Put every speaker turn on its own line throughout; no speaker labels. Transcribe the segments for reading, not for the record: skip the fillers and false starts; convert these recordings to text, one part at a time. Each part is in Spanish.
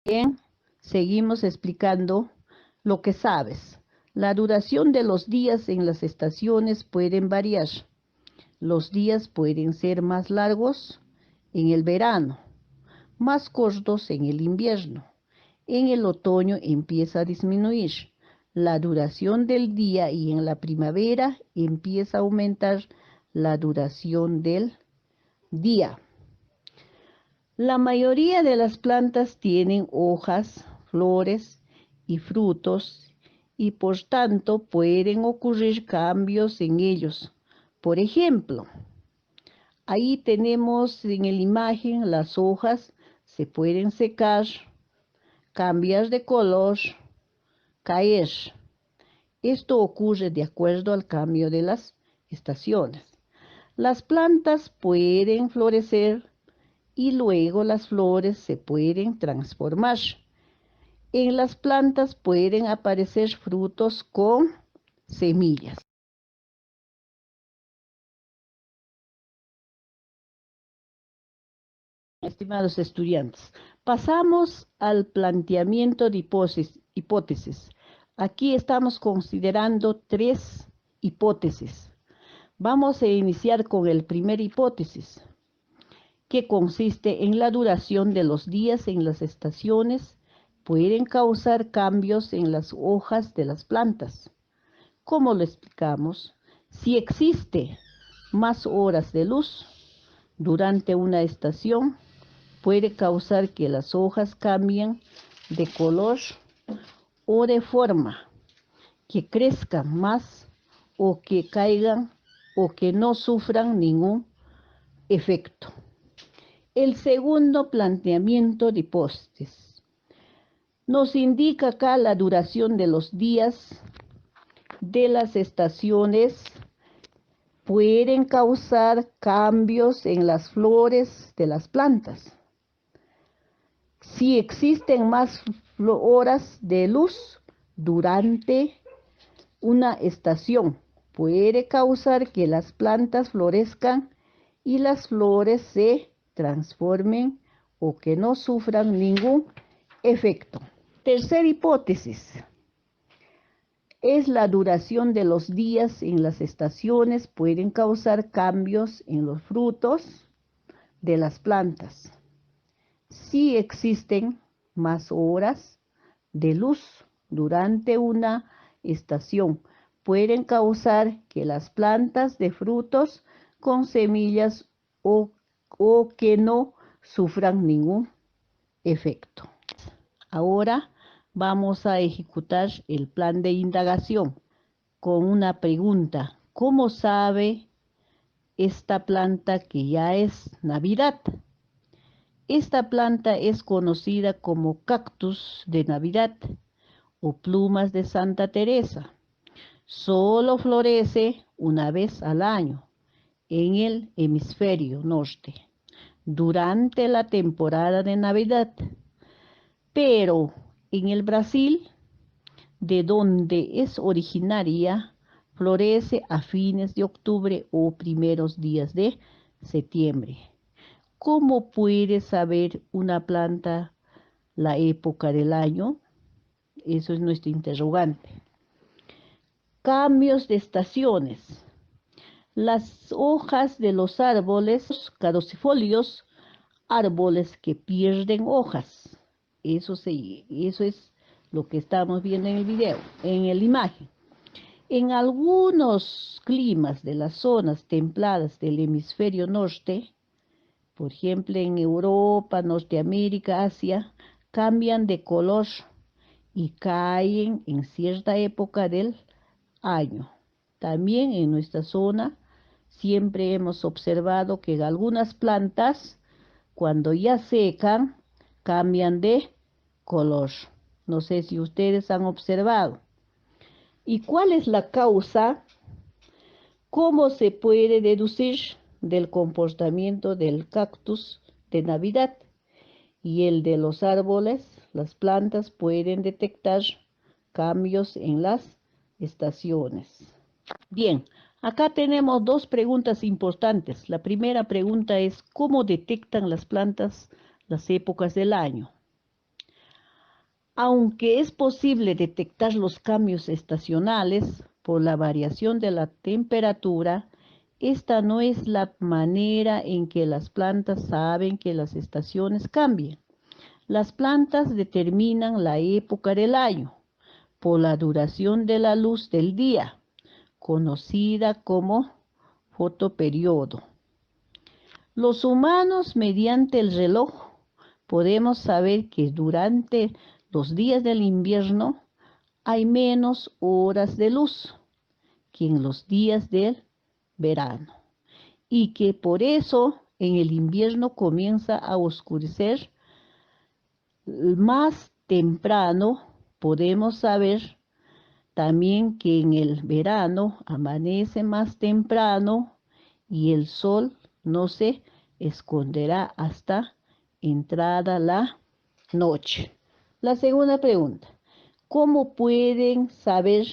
Bien, seguimos explicando lo que sabes. La duración de los días en las estaciones pueden variar. Los días pueden ser más largos en el verano, más cortos en el invierno. En el otoño empieza a disminuir la duración del día y en la primavera empieza a aumentar la duración del día. La mayoría de las plantas tienen hojas, flores y frutos y por tanto pueden ocurrir cambios en ellos. Por ejemplo, ahí tenemos en la imagen las hojas se pueden secar, cambiar de color, caer. Esto ocurre de acuerdo al cambio de las estaciones. Las plantas pueden florecer y luego las flores se pueden transformar. En las plantas pueden aparecer frutos con semillas. Estimados estudiantes, pasamos al planteamiento de hipótesis. Aquí estamos considerando 3 hipótesis. Vamos a iniciar con el primer hipótesis, que consiste en la duración de los días en las estaciones, pueden causar cambios en las hojas de las plantas. ¿Cómo lo explicamos? Si existe más horas de luz durante una estación, puede causar que las hojas cambien de color o de forma, que crezcan más o que caigan o que no sufran ningún efecto. El segundo planteamiento de hipótesis nos indica acá la duración de los días de las estaciones pueden causar cambios en las flores de las plantas. Si existen más horas de luz durante una estación, puede causar que las plantas florezcan y las flores se transformen o que no sufran ningún efecto. Tercera hipótesis es la duración de los días en las estaciones pueden causar cambios en los frutos de las plantas. Si existen más horas de luz durante una estación, pueden causar que las plantas de frutos con semillas o que no sufran ningún efecto. Ahora vamos a ejecutar el plan de indagación con una pregunta. ¿Cómo sabe esta planta que ya es Navidad? Esta planta es conocida como cactus de Navidad o plumas de Santa Teresa. Solo florece una vez al año en el hemisferio norte, durante la temporada de Navidad. Pero en el Brasil, de donde es originaria, florece a fines de octubre o primeros días de septiembre. ¿Cómo puede saber una planta la época del año? Eso es nuestro interrogante. Cambios de estaciones. Las hojas de los árboles caducifolios, árboles que pierden hojas. Eso es lo que estamos viendo en el video, en la imagen. En algunos climas de las zonas templadas del hemisferio norte, por ejemplo en Europa, Norteamérica, Asia, cambian de color y caen en cierta época del año. También en nuestra zona siempre hemos observado que algunas plantas, cuando ya secan, cambian de color. No sé si ustedes han observado. ¿Y cuál es la causa? ¿Cómo se puede deducir del comportamiento del cactus de Navidad y el de los árboles? Las plantas pueden detectar cambios en las estaciones. Bien, acá tenemos 2 preguntas importantes. La primera pregunta es, ¿cómo detectan las plantas las épocas del año? Aunque es posible detectar los cambios estacionales por la variación de la temperatura, esta no es la manera en que las plantas saben que las estaciones cambian. Las plantas determinan la época del año por la duración de la luz del día, conocida como fotoperiodo. Los humanos, mediante el reloj, podemos saber que durante los días del invierno hay menos horas de luz que en los días del verano y que por eso en el invierno comienza a oscurecer más temprano. Podemos saber también que en el verano amanece más temprano y el sol no se esconderá hasta entrada la noche. La segunda pregunta, ¿cómo pueden saber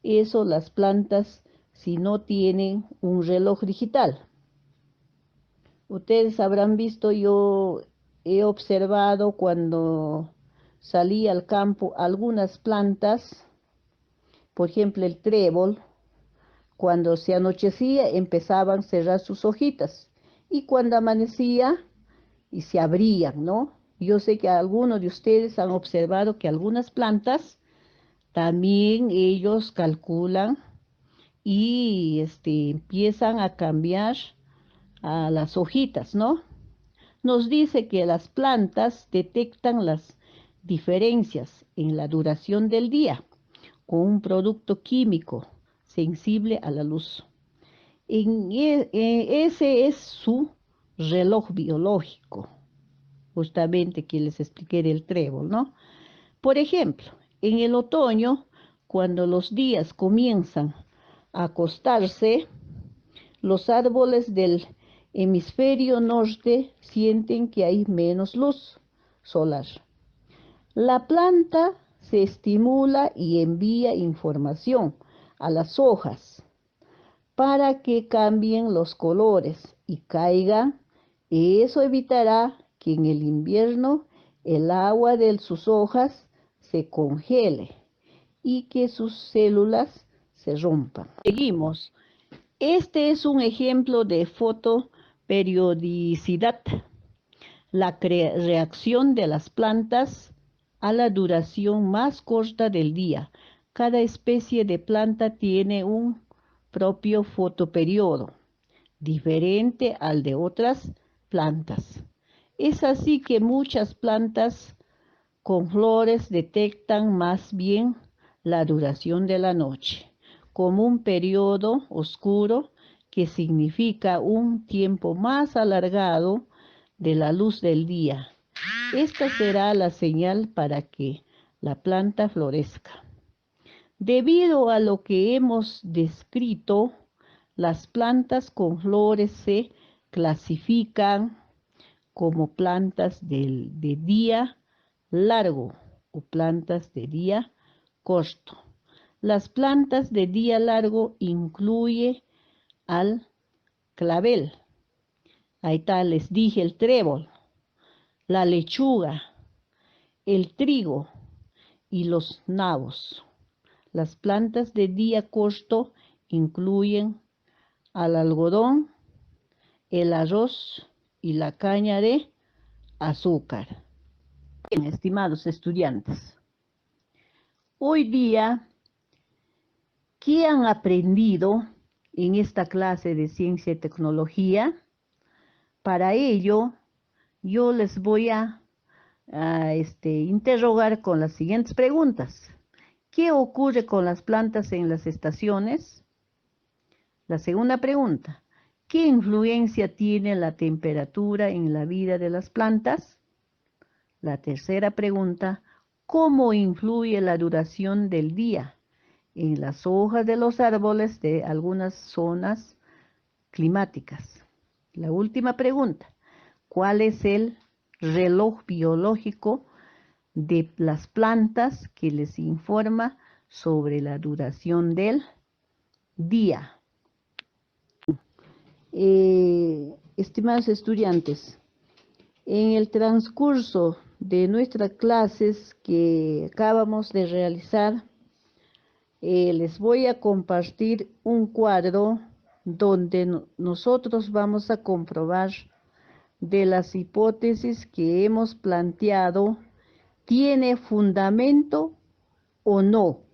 eso las plantas si no tienen un reloj digital? Ustedes habrán visto, yo he observado cuando salí al campo algunas plantas, por ejemplo el trébol, cuando se anochecía empezaban a cerrar sus hojitas y cuando amanecía y se abrían, ¿no? Yo sé que algunos de ustedes han observado que algunas plantas también ellos calculan y empiezan a cambiar a las hojitas, ¿no? Nos dice que las plantas detectan las diferencias en la duración del día con un producto químico sensible a la luz. Ese es su reloj biológico, justamente que les expliqué del trébol, ¿no? Por ejemplo, en el otoño, cuando los días comienzan a acostarse, los árboles del hemisferio norte sienten que hay menos luz solar. La planta se estimula y envía información a las hojas para que cambien los colores y caigan. Eso evitará que en el invierno el agua de sus hojas se congele y que sus células se rompan. Seguimos. Este es un ejemplo de fotoperiodicidad, la reacción de las plantas a la duración más corta del día. Cada especie de planta tiene un propio fotoperiodo, diferente al de otras plantas. Es así que muchas plantas con flores detectan más bien la duración de la noche, como un periodo oscuro que significa un tiempo más alargado de la luz del día. Esta será la señal para que la planta florezca. Debido a lo que hemos descrito, las plantas con flores se clasifican como plantas de día largo o plantas de día corto. Las plantas de día largo incluye al clavel, ahí está, les dije, el trébol, la lechuga, el trigo y los nabos. Las plantas de día corto incluyen al algodón, el arroz y la caña de azúcar. Bien, estimados estudiantes, hoy día, ¿qué han aprendido en esta clase de ciencia y tecnología? Para ello, yo les voy a interrogar con las siguientes preguntas. ¿Qué ocurre con las plantas en las estaciones? La segunda pregunta, ¿qué influencia tiene la temperatura en la vida de las plantas? La tercera pregunta, ¿cómo influye la duración del día en las hojas de los árboles de algunas zonas climáticas? La última pregunta, ¿cuál es el reloj biológico de las plantas que les informa sobre la duración del día? Estimados estudiantes, en el transcurso de nuestras clases que acabamos de realizar, les voy a compartir un cuadro donde nosotros vamos a comprobar de las hipótesis que hemos planteado, ¿tiene fundamento o no?